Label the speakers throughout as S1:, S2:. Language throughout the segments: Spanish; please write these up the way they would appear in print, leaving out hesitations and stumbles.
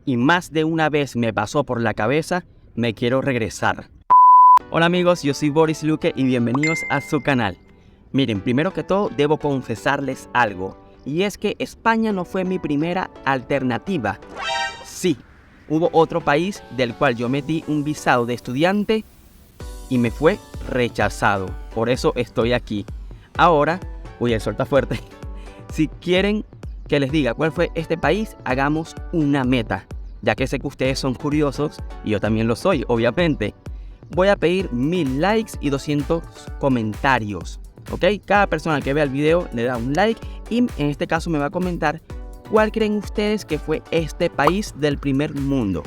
S1: y más de una vez me pasó por la cabeza, me quiero regresar. Hola amigos, yo soy Boris Luque y bienvenidos a su canal. Miren, primero que todo debo confesarles algo, y es que España no fue mi primera alternativa. Sí, hubo otro país del cual yo metí un visado de estudiante y me fue rechazado. Por eso estoy aquí. Ahora, uy, el sol está fuerte. Si quieren que les diga cuál fue este país, hagamos una meta, ya que sé que ustedes son curiosos y yo también lo soy, obviamente. Voy a pedir 1000 likes y 200 comentarios, ¿ok? Cada persona que vea el video le da un like y en este caso me va a comentar cuál creen ustedes que fue este país del primer mundo.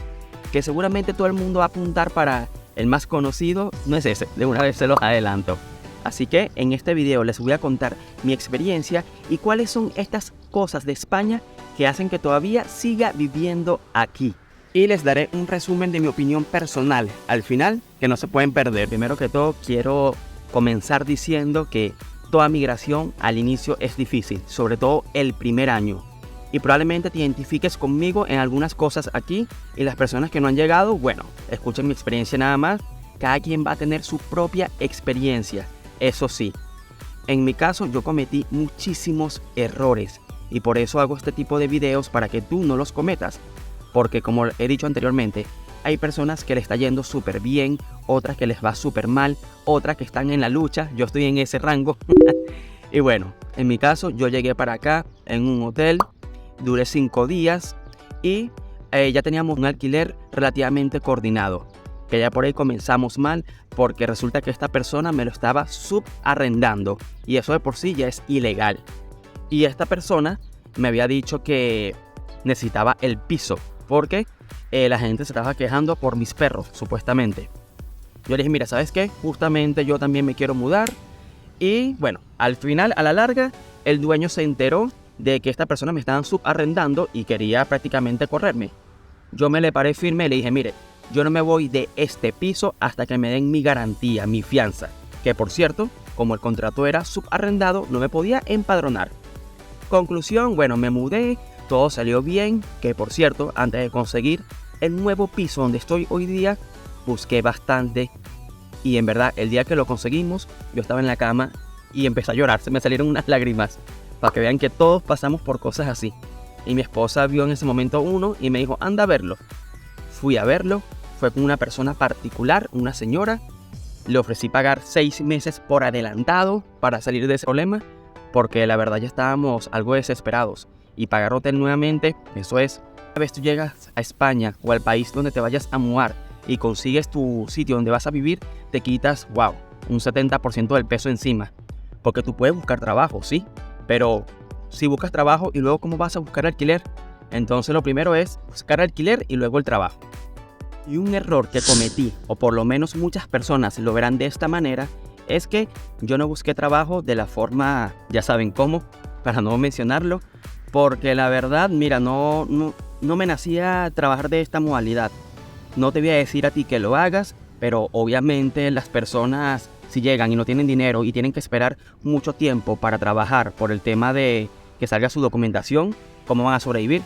S1: Que seguramente todo el mundo va a apuntar para el más conocido, no es ese, de una vez se los adelanto. Así que en este video les voy a contar mi experiencia y cuáles son estas cosas de España que hacen que todavía siga viviendo aquí. Y les daré un resumen de mi opinión personal al final, que no se pueden perder. Primero que todo, quiero comenzar diciendo que toda migración al inicio es difícil, sobre todo el primer año. Y probablemente te identifiques conmigo en algunas cosas aquí, y las personas que no han llegado, bueno, escuchen mi experiencia nada más. Cada quien va a tener su propia experiencia. Eso sí, en mi caso yo cometí muchísimos errores, y por eso hago este tipo de videos para que tú no los cometas. Porque como he dicho anteriormente, hay personas que les está yendo súper bien, otras que les va súper mal, otras que están en la lucha, yo estoy en ese rango. Y bueno, en mi caso yo llegué para acá en un hotel, duré 5 días y ya teníamos un alquiler relativamente coordinado. Que ya por ahí comenzamos mal porque resulta que esta persona me lo estaba subarrendando y eso de por sí ya es ilegal. Y esta persona me había dicho que necesitaba el piso porque la gente se estaba quejando por mis perros, supuestamente. Yo le dije, mira, ¿sabes qué? Justamente yo también me quiero mudar. Y bueno, al final, a la larga, el dueño se enteró de que esta persona me estaban subarrendando y quería prácticamente correrme. Yo me le paré firme y le dije, mire, yo no me voy de este piso hasta que me den mi garantía, mi fianza. Que por cierto, como el contrato era subarrendado, no me podía empadronar. Conclusión, bueno, me mudé. Todo salió bien, que por cierto, antes de conseguir el nuevo piso donde estoy hoy día, busqué bastante y en verdad el día que lo conseguimos, yo estaba en la cama y empecé a llorar, se me salieron unas lágrimas, para que vean que todos pasamos por cosas así. Y mi esposa vio en ese momento uno y me dijo, anda a verlo. Fui a verlo, fue con una persona particular, una señora, le ofrecí pagar 6 meses por adelantado para salir de ese problema, porque la verdad ya estábamos algo desesperados. Y pagar hotel nuevamente, eso es, una vez tú llegas a España o al país donde te vayas a mudar y consigues tu sitio donde vas a vivir, te quitas, wow, un 70% del peso encima. Porque tú puedes buscar trabajo, sí, pero si buscas trabajo y luego cómo vas a buscar alquiler, entonces lo primero es buscar alquiler y luego el trabajo. Y un error que cometí, o por lo menos muchas personas lo verán de esta manera, es que yo no busqué trabajo de la forma, ya saben cómo, para no mencionarlo, porque la verdad, mira, no me nacía trabajar de esta modalidad. No te voy a decir a ti que lo hagas, pero obviamente las personas si llegan y no tienen dinero y tienen que esperar mucho tiempo para trabajar por el tema de que salga su documentación, ¿cómo van a sobrevivir?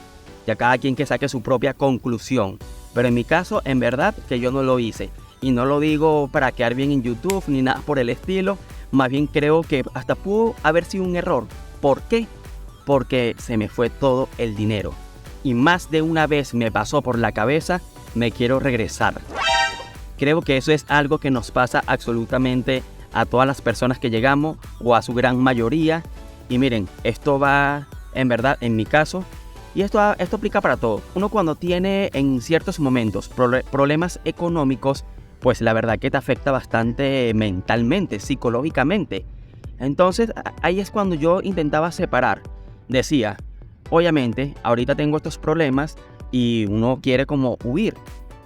S1: Ya cada quien que saque su propia conclusión. Pero en mi caso, en verdad que yo no lo hice. Y no lo digo para quedar bien en YouTube ni nada por el estilo. Más bien creo que hasta pudo haber sido un error. ¿Por qué? Porque se me fue todo el dinero. Y más de una vez me pasó por la cabeza, me quiero regresar. Creo que eso es algo que nos pasa absolutamente a todas las personas que llegamos o a su gran mayoría. Y miren, esto va en verdad en mi caso. Y esto aplica para todo. Uno cuando tiene en ciertos momentos problemas económicos, pues la verdad que te afecta bastante mentalmente, psicológicamente. Entonces ahí es cuando yo intentaba separar. Decía, obviamente, ahorita tengo estos problemas y uno quiere como huir,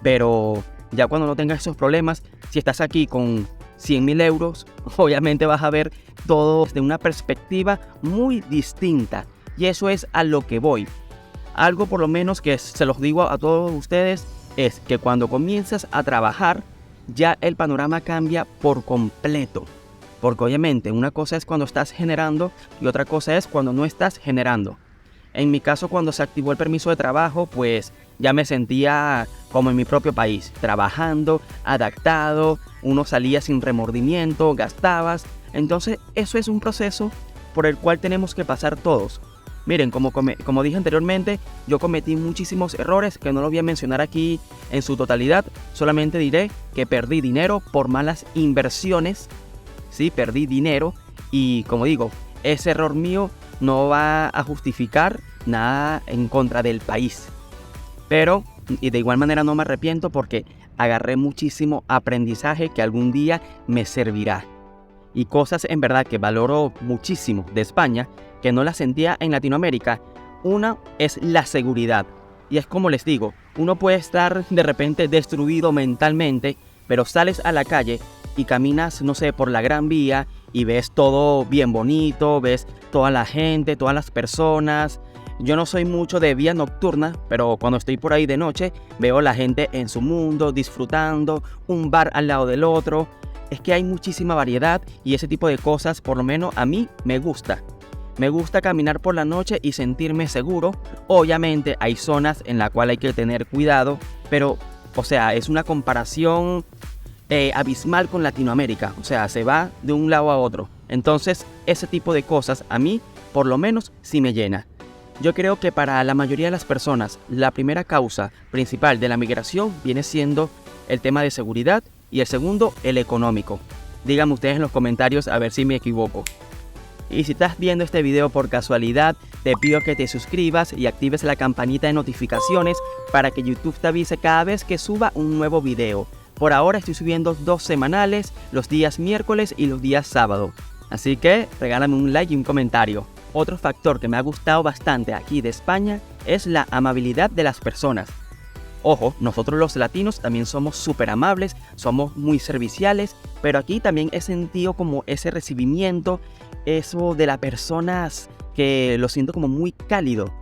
S1: pero ya cuando no tengas esos problemas, si estás aquí con 100.000 euros, obviamente vas a ver todo desde una perspectiva muy distinta. Y eso es a lo que voy. Algo por lo menos que se los digo a todos ustedes es que cuando comienzas a trabajar, ya el panorama cambia por completo. Porque obviamente una cosa es cuando estás generando y otra cosa es cuando no estás generando. En mi caso, cuando se activó el permiso de trabajo, pues ya me sentía como en mi propio país, trabajando, adaptado, uno salía sin remordimiento, gastabas. Entonces, eso es un proceso por el cual tenemos que pasar todos. Miren, como dije anteriormente, yo cometí muchísimos errores que no lo voy a mencionar aquí en su totalidad. Solamente diré que perdí dinero por malas inversiones. Sí, perdí dinero y como digo, ese error mío no va a justificar nada en contra del país. Pero, y de igual manera no me arrepiento porque agarré muchísimo aprendizaje que algún día me servirá. Y cosas en verdad que valoro muchísimo de España, que no las sentía en Latinoamérica. Una es la seguridad. Y es como les digo, uno puede estar de repente destruido mentalmente, pero sales a la calle y caminas, no sé, por la Gran Vía y ves todo bien bonito, ves toda la gente, todas las personas. Yo no soy mucho de vía nocturna, pero cuando estoy por ahí de noche, veo la gente en su mundo, disfrutando, un bar al lado del otro. Es que hay muchísima variedad y ese tipo de cosas, por lo menos a mí, me gusta. Me gusta caminar por la noche y sentirme seguro. Obviamente hay zonas en las cuales hay que tener cuidado, pero, o sea, es una comparación abismal con Latinoamérica. O sea, se va de un lado a otro. Entonces, ese tipo de cosas a mí, por lo menos, sí me llena. Yo creo que para la mayoría de las personas, la primera causa principal de la migración viene siendo el tema de seguridad y el segundo, el económico. Díganme ustedes en los comentarios a ver si me equivoco. Y si estás viendo este video por casualidad, te pido que te suscribas y actives la campanita de notificaciones para que YouTube te avise cada vez que suba un nuevo video. Por ahora estoy subiendo 2 semanales, los días miércoles y los días sábado. Así que regálame un like y un comentario. Otro factor que me ha gustado bastante aquí de España es la amabilidad de las personas. Ojo, nosotros los latinos también somos súper amables, somos muy serviciales, pero aquí también he sentido como ese recibimiento, eso de las personas que lo siento como muy cálido.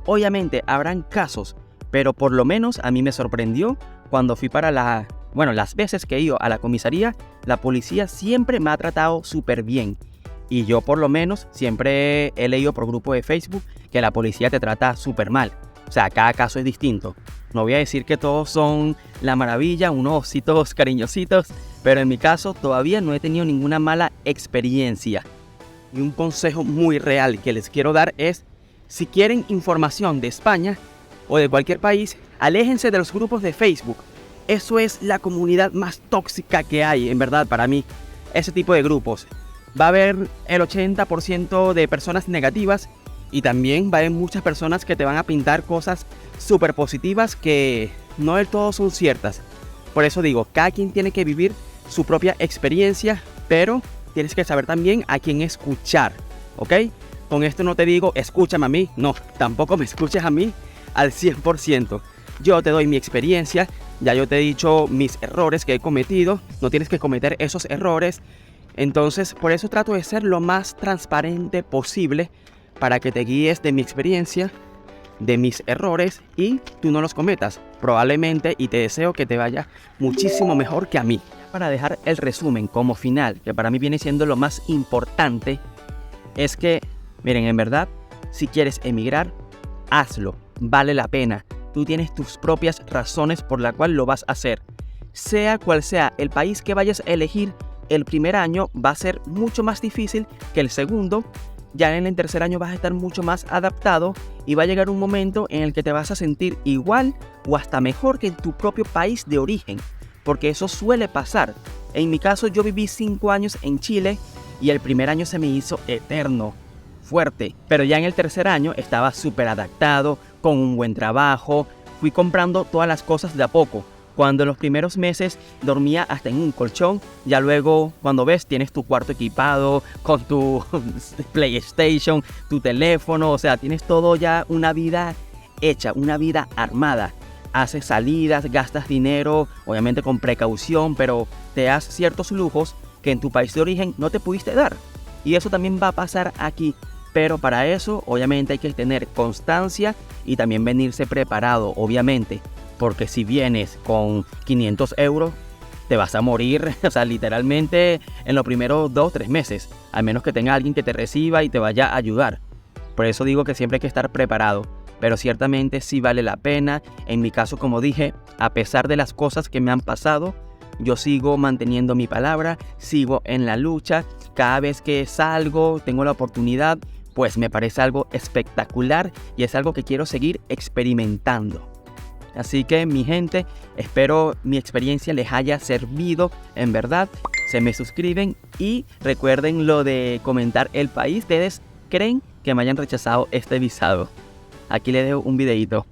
S1: Obviamente habrán casos, pero por lo menos a mí me sorprendió cuando fui para las veces que he ido a la comisaría, la policía siempre me ha tratado súper bien. Y yo por lo menos siempre he leído por grupo de Facebook que la policía te trata súper mal. O sea, cada caso es distinto. No voy a decir que todos son la maravilla, unos ositos cariñositos, pero en mi caso todavía no he tenido ninguna mala experiencia. Y un consejo muy real que les quiero dar es, si quieren información de España o de cualquier país, aléjense de los grupos de Facebook. Eso es la comunidad más tóxica que hay, en verdad, para mí. Ese tipo de grupos. Va a haber el 80% de personas negativas y también va a haber muchas personas que te van a pintar cosas súper positivas que no del todo son ciertas. Por eso digo, cada quien tiene que vivir su propia experiencia, pero tienes que saber también a quién escuchar, ¿ok? Con esto no te digo, escúchame a mí, no, tampoco me escuches a mí al 100%. Yo te doy mi experiencia, ya yo te he dicho mis errores que he cometido, no tienes que cometer esos errores. Entonces, por eso trato de ser lo más transparente posible para que te guíes de mi experiencia, de mis errores y tú no los cometas, probablemente, y te deseo que te vaya muchísimo mejor que a mí. Para dejar el resumen como final, que para mí viene siendo lo más importante, es que, miren, en verdad, si quieres emigrar, hazlo, vale la pena. Tú tienes tus propias razones por la cual lo vas a hacer. Sea cual sea el país que vayas a elegir, el primer año va a ser mucho más difícil que el segundo. Ya en el tercer año vas a estar mucho más adaptado y va a llegar un momento en el que te vas a sentir igual o hasta mejor que en tu propio país de origen, porque eso suele pasar. En mi caso, yo viví 5 años en Chile y el primer año se me hizo eterno, fuerte, pero ya en el tercer año estaba súper adaptado, con un buen trabajo, fui comprando todas las cosas de a poco. Cuando en los primeros meses dormía hasta en un colchón, ya luego cuando ves tienes tu cuarto equipado con tu PlayStation, tu teléfono, o sea, tienes todo ya una vida hecha, una vida armada. Haces salidas, gastas dinero, obviamente con precaución, pero te das ciertos lujos que en tu país de origen no te pudiste dar. Y eso también va a pasar aquí. Pero para eso, obviamente hay que tener constancia y también venirse preparado, obviamente. Porque si vienes con 500 euros, te vas a morir, o sea, literalmente en los primeros 2-3 meses. Al menos que tenga alguien que te reciba y te vaya a ayudar. Por eso digo que siempre hay que estar preparado. Pero ciertamente sí vale la pena. En mi caso, como dije, a pesar de las cosas que me han pasado, yo sigo manteniendo mi palabra, sigo en la lucha. Cada vez que salgo, tengo la oportunidad, pues me parece algo espectacular y es algo que quiero seguir experimentando. Así que mi gente, espero mi experiencia les haya servido en verdad. Se me suscriben y recuerden lo de comentar el país. ¿Ustedes creen que me hayan rechazado este visado? Aquí les dejo un videito.